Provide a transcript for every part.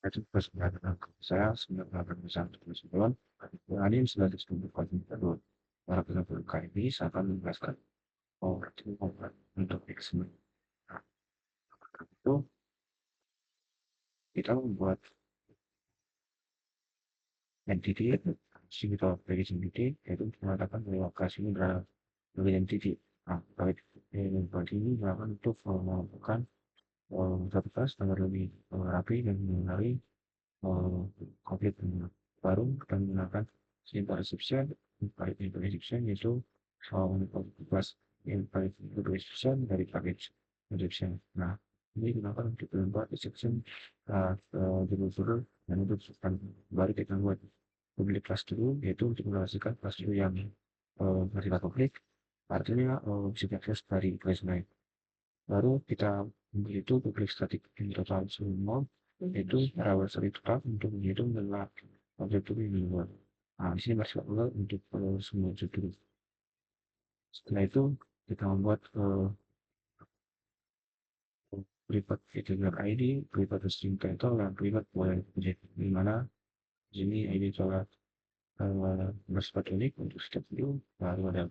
itu persembahan saya sebenarnya bisa tersebut ini sudah disebut dulu para penegak ini akan menjelaskan berarti untuk X itu kita membuat entity single package entity yaitu mengatakan bahwa lokasi ini adalah entity. Nah, bagi ini melakukan untuk melakukan satu kelas agar lebih rapi dan mengenali konflik baru dan menggunakan simple exception, invalid exception yaitu kelas invalid exception dari package exception. Nah, ini digunakan untuk membuat exception judul-judul dan untuk kembali kita buat public class dulu yaitu untuk mengalasikan kelas dulu yang bersifat publik artinya bisa diakses dari class lain. Baru kita ambil itu public static in total semua itu browser itu tetap untuk menghitung adalah objek itu ini luar. Nah, di sini masih perlu untuk semua judul. Setelah itu kita membuat private category ID, private string title, dan private boleh object di mana di sini ID coba bersifat unik untuk setiap view. Lalu ada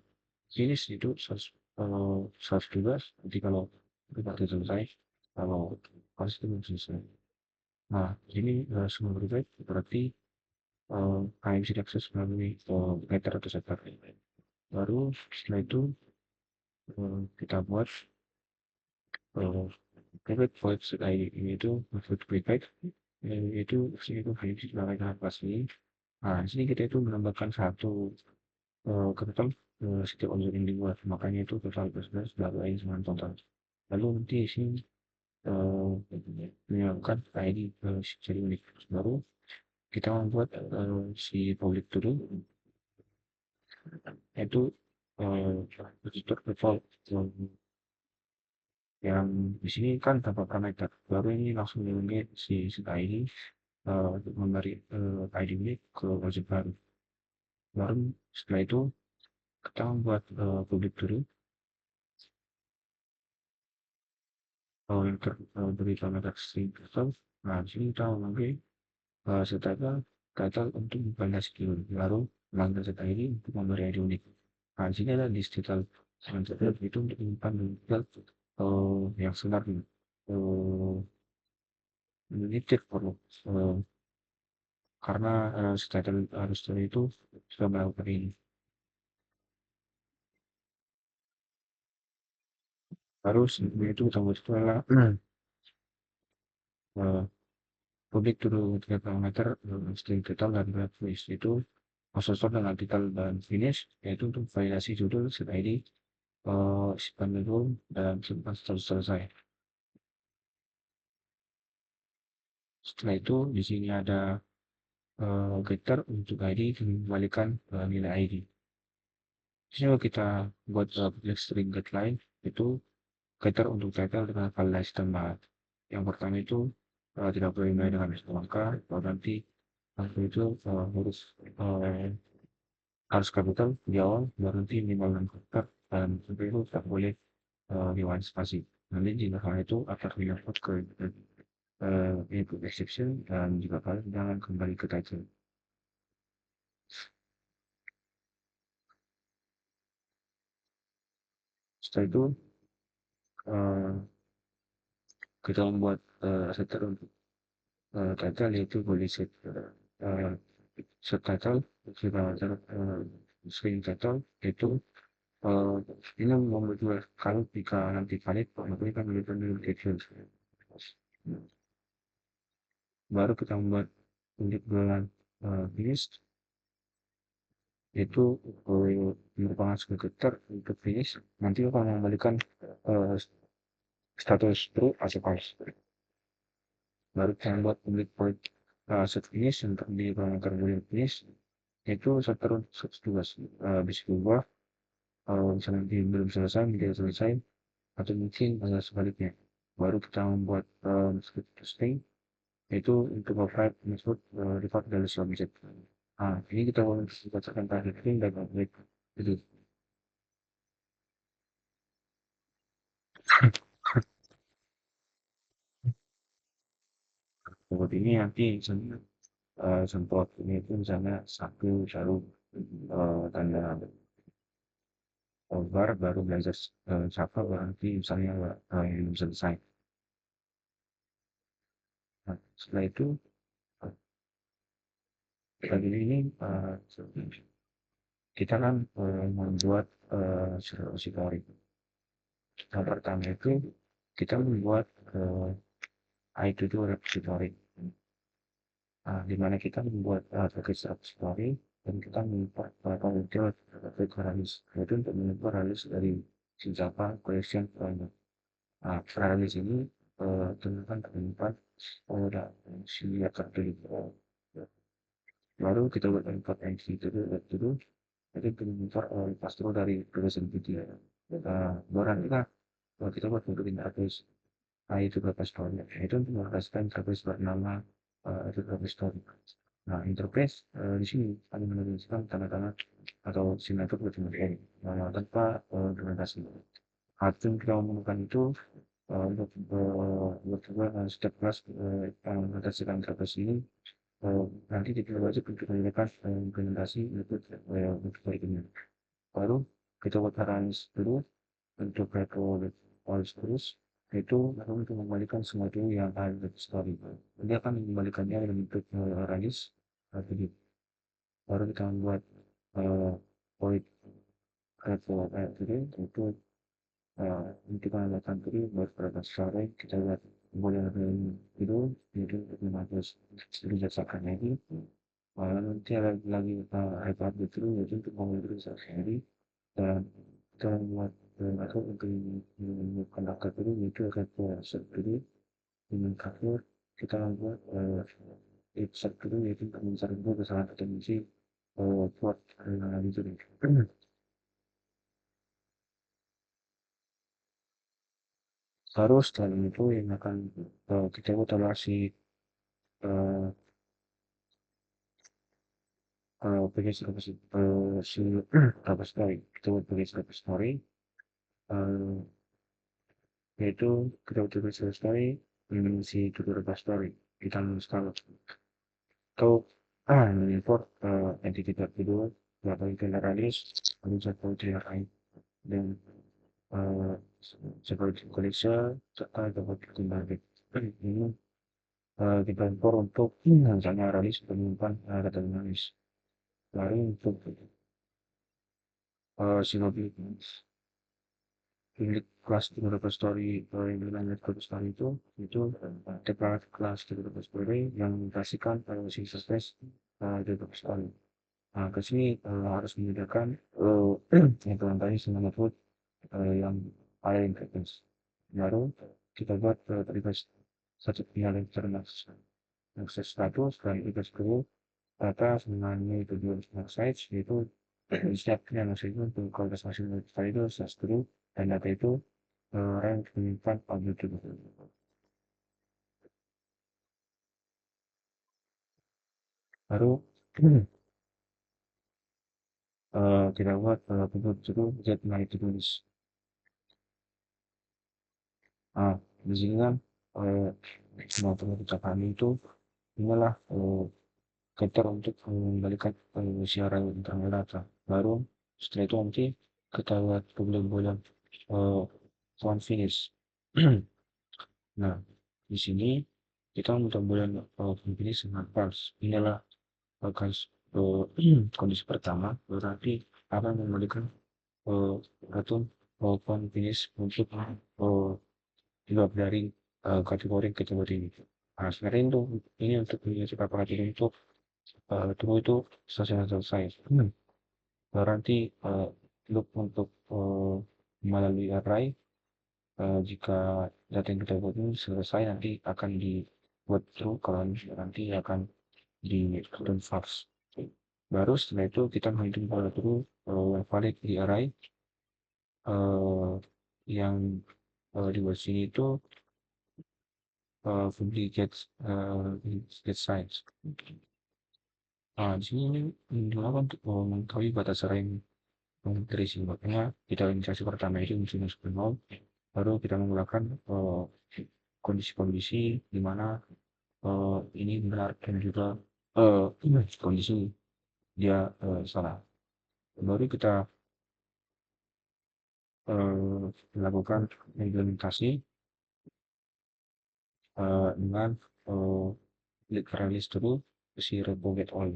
finish itu 112. Nanti kalau private itu selesai, kalau pas itu selesai. Nah, ini semua private berarti kalian bisa diakses melalui getter atau setter. Baru setelah itu kita buat private void ID ini itu void private itu sini itu hanya bisa dengan kelas ini. Nah, di sini kita itu menambahkan satu kebetulan setiap unsur yang dibuat makanya itu total plus sudah lain dengan total. Lalu nanti di sini menyiapkan ID jadi unik. Baru kita membuat si public dulu yaitu register default yang di sini kan tanpa parameter baru ini langsung diunit si ID untuk memberi ID ini ke objek baru. Baru setelah itu kita membuat public dulu yang beri parameter string title. Nah di sini kita memakai setelah title untuk validasi keyword baru melanggar set ID untuk memberi ID unik. Nah di sini ada di title selanjutnya itu untuk menyimpan detail yang sebenarnya limited perlu karena status harus itu sudah melakukan ini. Harus itu utama itu adalah publik dulu 3 parameter string title dan finish itu prosesor dengan title dan finish yaitu untuk validasi judul set ID simpan dulu dan simpan status selesai. Setelah itu di sini ada getter untuk ID dan mengembalikan nilai ID. Jadi kalau kita buat public string get line itu getter untuk title dengan validasi tambahan. Yang pertama itu tidak boleh dimulai dengan angka, kalau nanti angka itu harus kapital di awal, baru nanti minimal dan karakter, dan sampai itu tidak boleh diwan spasi. Nanti jika hal itu akan diinput ke input exception dan juga kalian jangan kembali ke title. Setelah itu kita membuat setter untuk title yaitu boleh set subtitle kita screen title itu ini membuat kalau jika nanti valid maka kan menunjukkan details baru kita membuat unit bulan finish itu merupakan sebagai untuk finish nanti akan mengembalikan uh, status true atau false baru kita membuat unit point set finish untuk di parameter boolean finish itu seterus tugas bisa diubah misalnya belum selesai tidak selesai atau mungkin sebaliknya baru kita membuat script testing itu untuk provide method refat dari object. Nah ini kita bacakan targeting dan objek itu seperti ini nanti misalnya semprot ini itu misalnya satu lalu tanda bar baru belajar Java berarti misalnya belum selesai. Nah, setelah itu lagi ini kita kan membuat repository. Yang pertama itu kita membuat itu repository. Di mana kita membuat package repository dan kita membuat kemudian paralis yaitu untuk membuat paralis dari si Java collection framework. Paralis ini tentukan terdapat si kategori baru kita buat import entry dulu jadi penginfo pass-through dari progression video. Baru kita kalau kita buat bentuk interface itu berapa story itu untuk menghasilkan interface bernama itu berapa story. Nah interface di sini kami menuliskan tanda-tanda atau signature dokumen tanpa dokumentasi. Hasil kita menemukan itu untuk step class yang menghasilkan interface ini nanti kita wajib untuk menyiapkan implementasi untuk berikutnya. Baru kita buat parameter dulu untuk retro polis terus itu lalu untuk mengembalikan semua itu yang ada di story. Dia akan mengembalikannya dalam bentuk range jadi baru kita membuat point retro tadi itu kita melakukan tadi buat pada sore kita lihat boleh itu 15 jasa lagi nanti ada lagi iPad itu yaitu untuk mengoperasikan sendiri dan kita membuat atau untuk menemukan akar dulu yaitu akan set dulu dengan cover kita membuat set dulu yaitu untuk mencari kesalahan atau misi buat itu terus setelah itu yang akan kita evaluasi package si repository kita buat package repository yaitu kita buat package repository si tutor repository kita install atau mengimport entity kedua berapa generalis lalu satu lain dan seperti collection serta dapat kembali ini kita import untuk misalnya ralis penyimpan data dinamis lalu untuk sinobi unit kelas di repository unit repository itu separate kelas di repository yang mengindikasikan si space di repository. Ke sini harus menyediakan implementasi semua metode yang ada di reference. Baru kita buat request satu pihak internal akses status dan request dulu data sebenarnya itu dua sites yaitu setiap yang itu untuk kualitas masing-masing itu dulu dan data itu rank menyimpan objek itu. Baru kita buat bentuk dulu get my to do list. Di sini kan semua pengucapan kami itu inilah filter untuk mengembalikan siaran internal data. Baru setelah itu nanti kita buat boleh font finish. Nah, di sini kita untuk bulan finish dengan false. Inilah kondisi pertama berarti akan memberikan racun font finish untuk jawab dari kategori ini. Nah, sebenarnya itu ini untuk menjadi kategori untuk tunggu itu selesai. Berarti loop untuk melalui array jika data yang kita buat ini selesai nanti akan dibuat true kalau nanti akan di return false. Baru setelah itu kita menghitung pada true valid di array yang dibuat sini itu fully get size. Di sini ini digunakan untuk mengetahui batas array dari sini. Makanya kita inisiasi pertama itu misalnya 10 baru kita menggunakan kondisi-kondisi di mana ini benar dan juga kondisi dia salah. Baru kita melakukan implementasi dengan literally dulu si repo get all.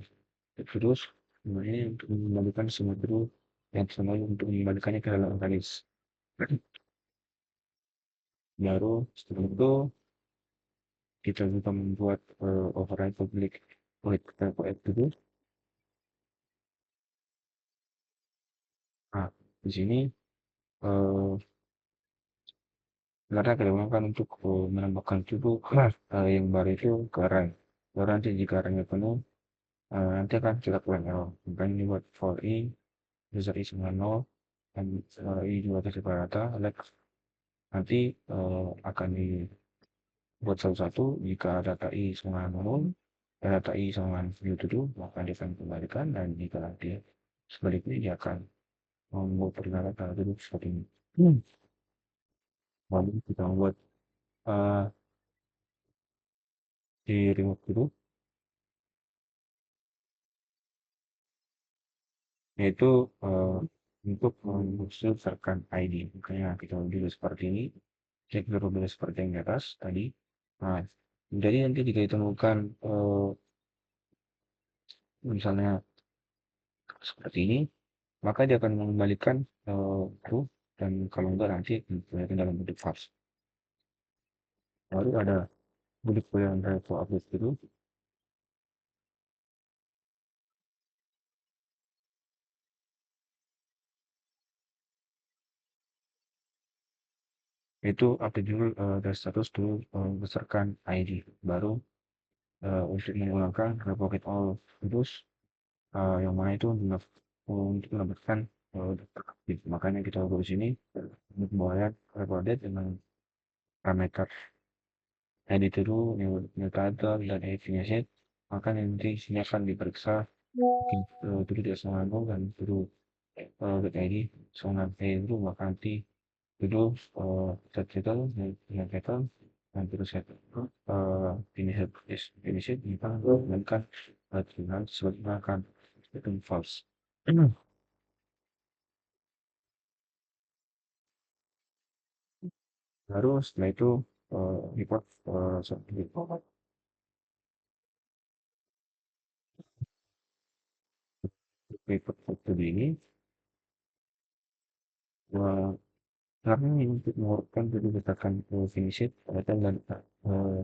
Terus kemudian untuk mengembalikan semua dulu yang sama untuk mengembalikannya ke dalam analis. Baru setelah itu kita juga membuat override public void repo add dulu. Nah, di sini eh, karena kita gunakan untuk menambahkan dulu yang baru itu ke array. Baru nanti jika arraynya penuh, nanti akan kita keluar error. Makanya ini buat for i user i sama 0 dan i juga tersebar rata, like nanti akan dibuat satu-satu jika data i sama 0 dan data i sama view to do, maka dia akan kembalikan dan jika nanti sebaliknya dia akan membuat pergerakan data dulu seperti ini. Lalu kita membuat uh, di remove dulu, yaitu untuk mengkhususkan ID. Makanya kita dulu seperti ini, cek dulu seperti yang di atas tadi. Nah, jadi nanti jika ditemukan misalnya seperti ini, maka dia akan mengembalikan true dan kalau enggak nanti dikembalikan dalam bentuk false. Lalu ada bentuk yang repo update dulu, itu update dulu dari status dulu berdasarkan ID. Baru untuk menggunakan repo get all terus yang mana itu untuk mendapatkan daftar aktif. Makanya kita ubah di sini untuk membayar recorded dengan parameter edit dulu, new title dan editnya set. Maka nanti sini akan diperiksa dulu di asal dan dulu get ID soal dulu maka nanti dulu set title dengan title dan terus set finish it kita mengamankan dengan sebagai akan itu false. Baru setelah itu report report foto ini eh, karena ini untuk mengumpulkan jadi katakan finish it data dan eh,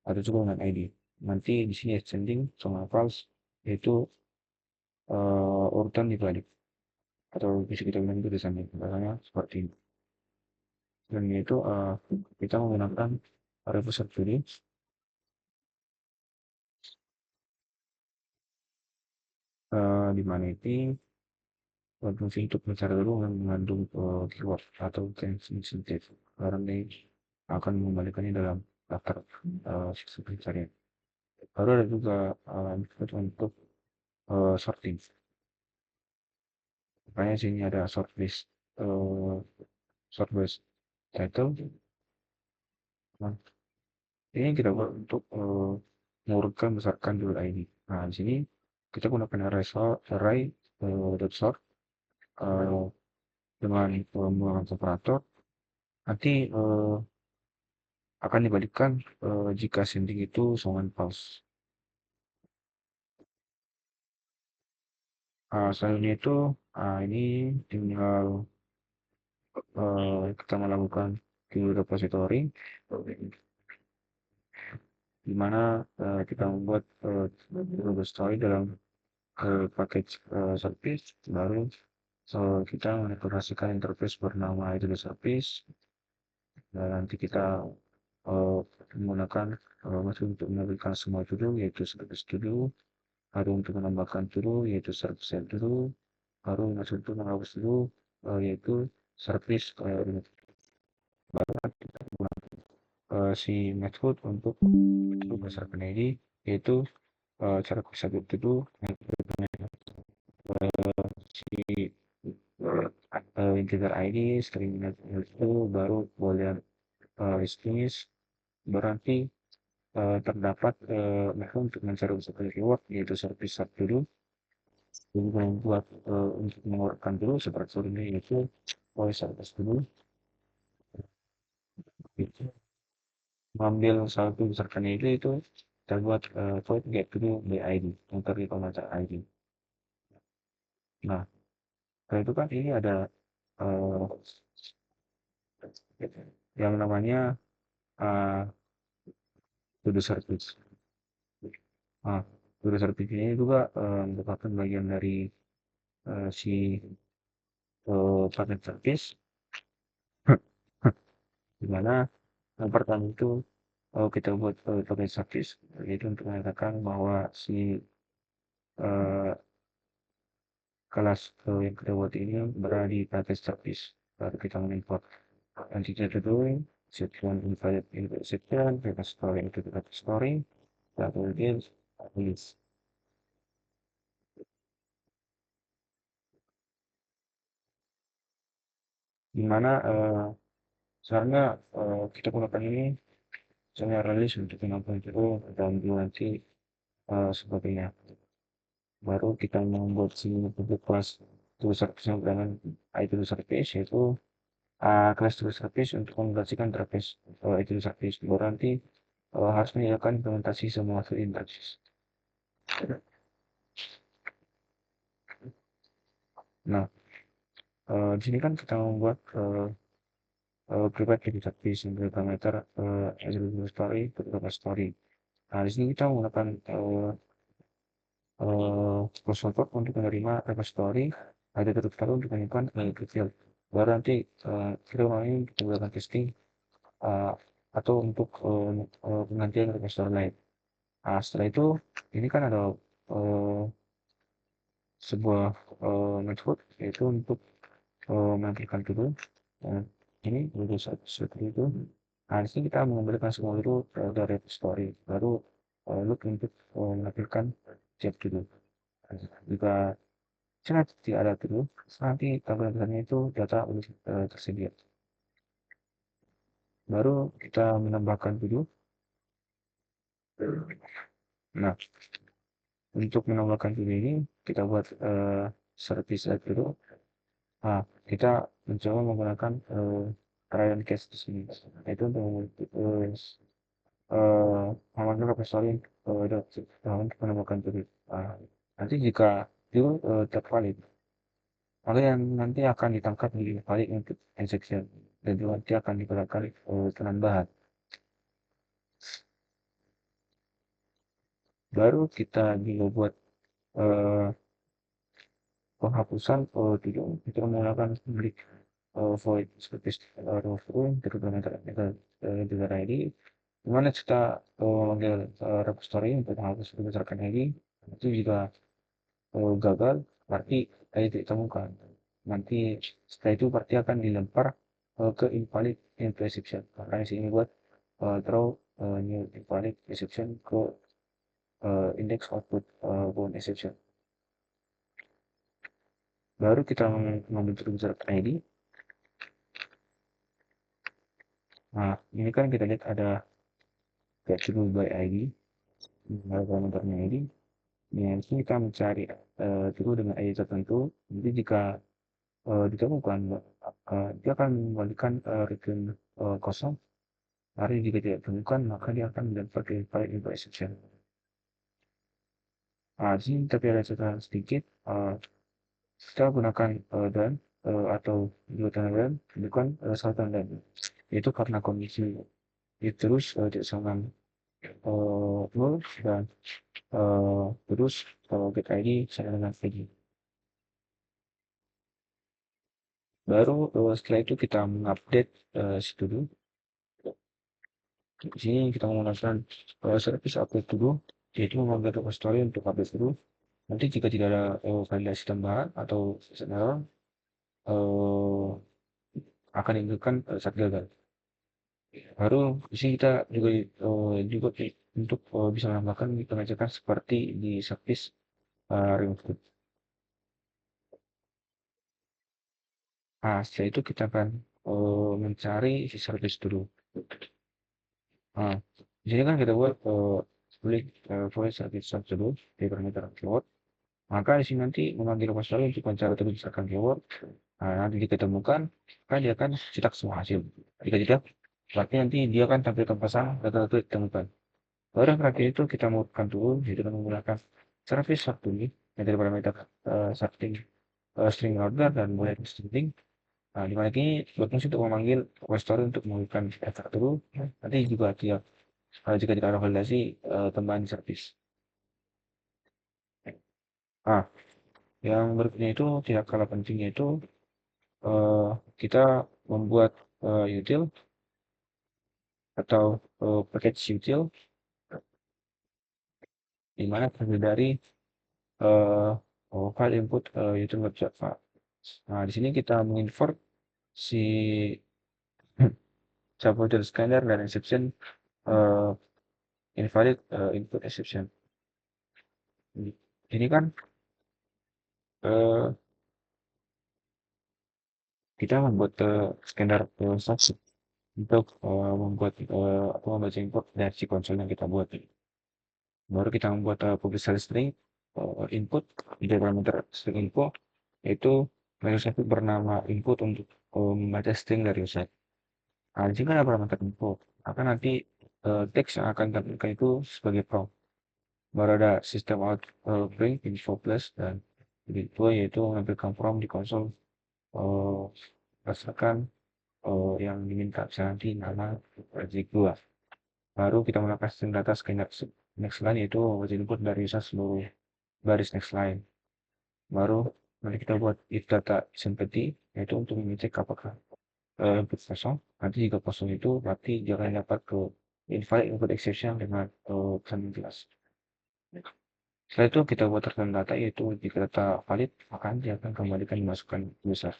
ada juga dengan ID. Nanti di sini extending sama false yaitu urutan dibalik atau bisa kita bilang itu desainnya misalnya seperti ini. Dan itu kita menggunakan repository di mana ini fungsi untuk mencari dulu yang mengandung keyword atau change sensitive karena ini akan mengembalikannya dalam daftar sistem pencarian. Baru ada juga method untuk sorting. Makanya sini ada sort list, sort based title. Nah, ini kita buat untuk mengurutkan berdasarkan judul ID. Nah, di sini kita gunakan array dot sort dengan menggunakan separator. Nanti akan dibalikkan jika sending itu songan false. Selanjutnya itu ini tinggal kita melakukan di repository di mana kita membuat repository dalam package service baru kita mendekorasikan interface bernama itu service dan nanti kita uh, menggunakan masih untuk menampilkan semua dulu yaitu service dulu baru untuk menambahkan dulu yaitu service dulu baru masuk untuk menghapus dulu yaitu service si method untuk itu berdasarkan ID yaitu cara bisa dulu si integer ID string itu baru boolean listings berarti terdapat menu untuk mencari user reward yaitu service start dulu. Jadi buat untuk mengeluarkan dulu seperti ini yaitu voice service dulu. Itu mengambil satu misalkan itu kita buat void get dulu by ID untuk di pembaca ID. Nah, setelah itu kan ini ada eh, yang namanya uh, to do service. Nah, to do service ini juga merupakan bagian dari si paket service, di mana yang pertama itu kita buat paket service, yaitu untuk mengatakan bahwa si eh, kelas yang kita buat ini berada di paket service. Lalu kita mengimport nanti kita doing section invalid invalid section, packet story itu packet story, lalu kemudian list. Di mana sebenarnya kita gunakan ini misalnya rilis untuk penampilan itu dan nanti sebagainya. Baru kita membuat si public class tool service yang dengan IT tool service yaitu class tool service untuk mengoperasikan interface IT tool service. Baru nanti harus menyediakan implementasi semua tool interface. Nah, di sini kan kita membuat private IT service yang parameter Azure Story, beberapa story. Nah, di sini kita menggunakan crossover untuk menerima repository, ada terus untuk menyimpan detail. Baru nanti kita ulangi untuk melakukan testing atau untuk penggantian repository lain. Nah, setelah itu ini kan ada uh, sebuah method yaitu untuk menampilkan dulu ini dulu seperti itu. Nah, di sini kita mengambilkan semua itu dari repository, baru look untuk menampilkan chat dulu. Jika sangat tidak ada dulu, nanti tampilannya itu data udah tersedia. Baru kita menambahkan dulu. Nah, untuk menambahkan dulu ini, kita buat service add dulu. Nah, kita mencoba menggunakan trial case di sini. Itu untuk mengamankan repository untuk menambahkan dulu. Nah, nanti jika itu tervalid, maka yang nanti akan ditangkap di balik untuk injection dan juga nanti akan digunakan penambahan. Baru kita juga buat eh, penghapusan tidak kita menggunakan public void seperti row terutama dengan ID di mana kita memanggil repository untuk menghapus berdasarkan ID itu jika gagal berarti ID ditemukan. Nanti setelah itu berarti akan dilempar ke invalid into exception. Makanya sini buat throw new invalid exception ke index output bound exception. Baru kita membentuk user ID. Nah, ini kan kita lihat ada get by ID, parameternya ID. Nah, di sini kita mencari dulu dengan ID tertentu. Jadi jika ditemukan, dia akan membalikan return kosong. Hari jika tidak ditemukan, maka dia akan dilempar ke file info exception. Nah, di sini tapi ada catatan sedikit. Kita gunakan dan atau dua tanda dan bukan satu tanda. Itu karena kondisi itu terus tidak sama nol dan terus get ID sama dengan ID. Baru setelah itu kita mengupdate situ dulu. Di sini kita menggunakan service update dulu, yaitu mengambil repository untuk update dulu. Nanti jika tidak ada validasi tambahan atau error, akan diinginkan saat gagal. Baru di sini kita juga untuk bisa menambahkan pengecekan seperti di service remove. Nah, setelah itu kita akan mencari si service dulu. Nah, Di sini kan kita buat public voice service dulu di parameter keyword. Maka di sini nanti memanggil repository untuk mencari atau berdasarkan keyword. Nah, nanti diketemukan, maka dia akan cetak semua hasil. Jika tidak, berarti nanti dia akan tampilkan pasang data-data ditemukan. Baru yang terakhir itu kita melakukan dulu, yaitu dengan menggunakan service satu ini, yang dari parameter string order dan mulai string. Nah, di mana ini berfungsi untuk memanggil repository untuk melakukan effort dulu. Nanti juga dia jika tidak ada validasi tambahan service. Nah, yang berikutnya itu tidak kalah pentingnya itu eh, kita membuat util atau package util di mana terdiri dari file input util web Java. Nah, di sini kita mengimport si Java util scanner dan exception eh, invalid input exception. Ini kan eh, kita membuat scanner saksi untuk membuat atau membaca import dari si konsol yang kita buat. Baru kita membuat publisher string input di parameter string info, yaitu variable itu bernama input untuk membaca string dari user. Nah, jika ada parameter info, akan nanti teks yang akan ditampilkan itu sebagai prompt. Baru ada sistem out bring info plus dan itu yaitu menampilkan prompt di konsol berdasarkan yang diminta, misalnya nanti nama project 2. Baru kita melakukan string data scanner next line yaitu wajib input dari user seluruh baris next line. Baru nanti kita buat if data is empty yaitu untuk mengecek apakah input kosong. Nanti jika kosong itu berarti dia akan dapat ke invalid input exception dengan pesan yang jelas. Setelah itu kita buat return data yaitu jika data valid maka dia akan kembalikan dimasukkan user.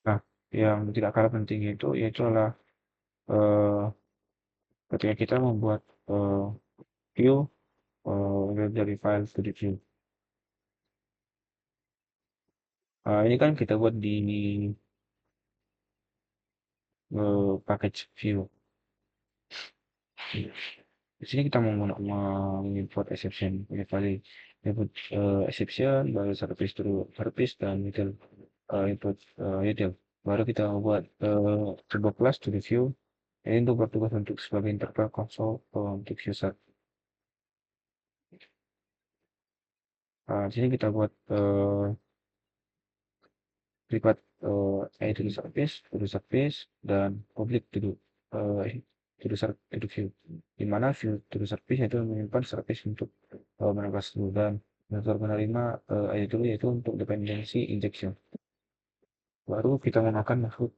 Nah, yang tidak kalah penting itu yaitu adalah eh, ketika kita membuat view dari file to the view. Ini kan kita buat di package view. Di sini kita mau mengimport exception, value input exception, baru service dulu service dan util input util. Baru kita buat sebuah class to the view. Ini untuk bertugas untuk sebagai interpret console untuk user. Di sini kita buat privat to do service dan public to do view. Di mana view to do service itu menyimpan service untuk menerbang dulu dan metode menerima dulu yaitu untuk dependency injection. Baru kita menggunakan maksud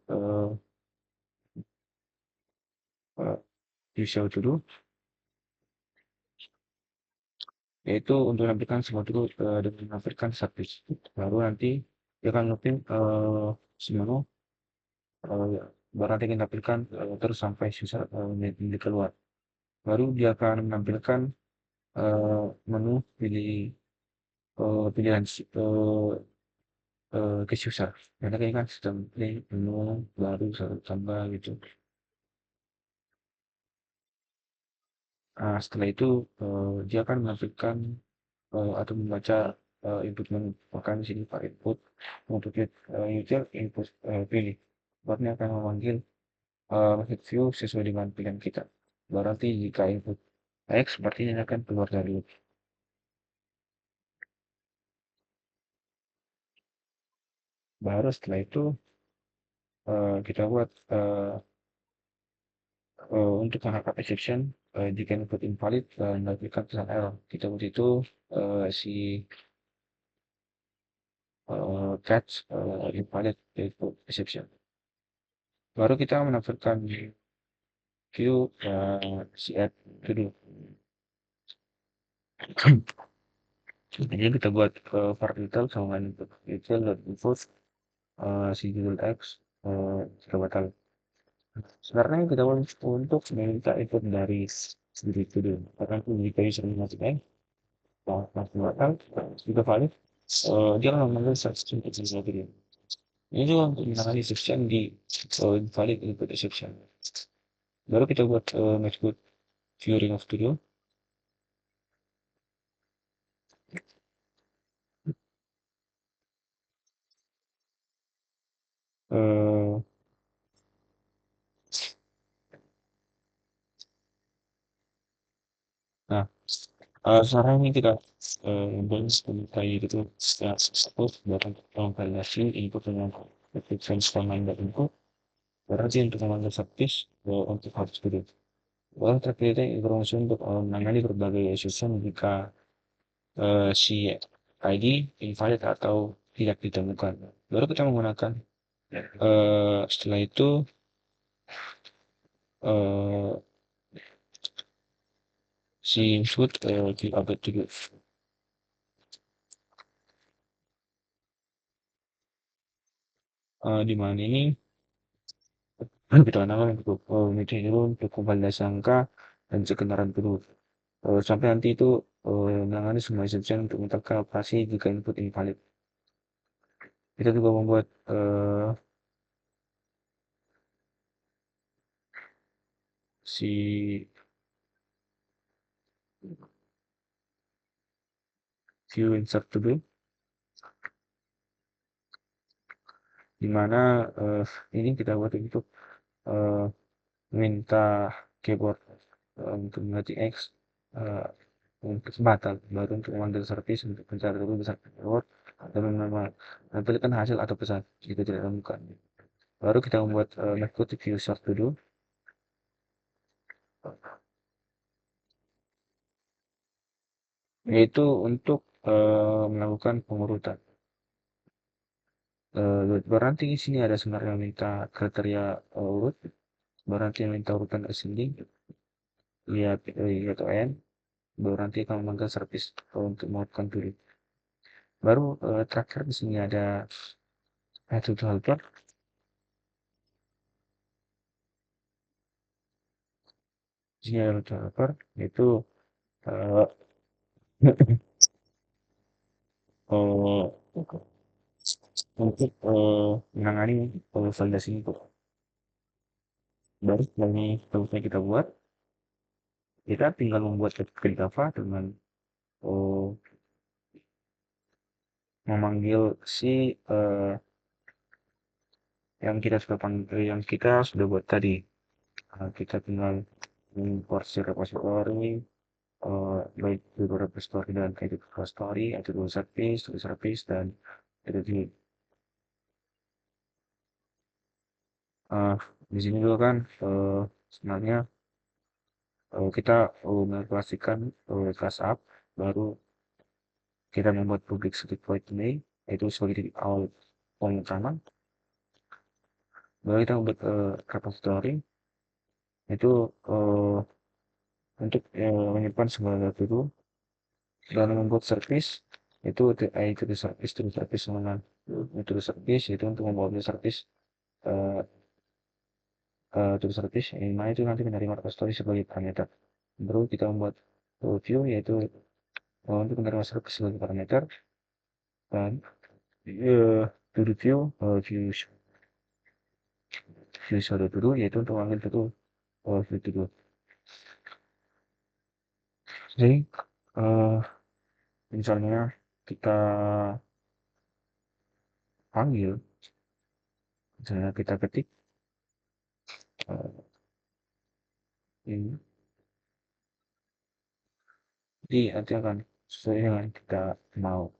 usual to do yaitu untuk menampilkan semua dulu dan menampilkan service. Baru nanti dia akan looping semua baru nanti kita tampilkan terus sampai user menjadi keluar. Baru dia akan menampilkan menu pilih pilihan ke user. Karena kayaknya kan sistem ini menu baru satu tambah gitu. Nah, setelah itu dia akan menampilkan atau membaca input menu. Maka di sini Pak input untuk user input pilih. Barunya akan memanggil method view sesuai dengan pilihan kita. Baru nanti jika input X berarti ini akan keluar dari loop. Baru setelah itu kita buat untuk menangkap exception jika input invalid dan melakukan pesan error. Kita buat itu si catch invalid input exception. Baru kita menampilkan view si add to do. Jadi kita buat variable sama input detail dan input si judul X kita batal. Sebenarnya kita untuk meminta input dari sendiri itu dulu. Karena jika user masuk X, masuk batal, juga valid. dia akan memanggil substitute executive. Ini juga untuk menangani exception di invalid input exception. Baru kita buat netcode viewing of studio. Eh, nah, sekarang ini kita balance kayak gitu ya support buat validasi input dengan transfer dan input. Berarti untuk memanggil subtis untuk hard studio. Lalu terkait informasi untuk menangani berbagai exception jika si ID invalid atau tidak ditemukan. Baru kita menggunakan setelah itu eh, si input di update dulu. Di mana ini kita gunakan untuk meeting dulu untuk validasi angka dan kebenaran dulu. Sampai nanti itu menangani semua exception untuk menekan operasi jika input invalid. Kita juga membuat si view insert dulu, di mana ini kita buat untuk eh, minta keyboard untuk mengetik X eh, untuk batal, baru untuk memanggil service untuk mencari dulu besar keyboard dan menampilkan hasil atau pesan jika tidak ditemukan. Baru kita membuat metode view sort dulu, yaitu untuk melakukan pengurutan. Berarti di sini ada sebenarnya minta kriteria urut, berarti yang minta urutan ascending, lihat atau n, baru nanti akan memanggil service untuk melakukan dulu. Baru terakhir di sini ada method helper. Di sini ada method helper, yaitu uh, untuk menangani validasi itu. Baru setelah ini selesai kita buat, kita tinggal membuat ke Java dengan uh, memanggil si yang kita sudah buat tadi. Kita tinggal import si repository, baik itu repository dan edit repository, atau service, dan edit. Uh, di sini juga kan sebenarnya kita mengklasikan class up, baru kita membuat public static void ini, yaitu sebagai titik awal poin utama. Baru kita membuat repository, itu untuk menyimpan segala data itu, dan membuat service, itu service dengan metode service, itu untuk membawa service uh, to service, yang mana itu nanti menerima repository sebagai parameter. Baru kita membuat view, yaitu untuk menerima service sebagai parameter, dan to review view shadow dulu, yaitu untuk mengambil itu view dulu. Jadi misalnya kita panggil, misalnya kita ketik ini, jadi nanti akan sesuai dengan kita mau.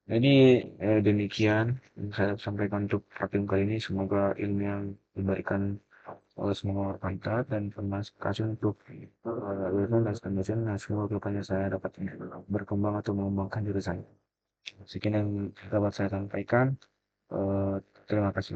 Jadi demikian yang saya sampaikan untuk praktik kali ini. Semoga ilmu yang diberikan oleh semua bermanfaat dan informasi untuk ilmu dan standar. Nah, semoga kedepannya saya dapat berkembang atau mengembangkan diri saya. Sekian yang dapat saya sampaikan. Terima kasih.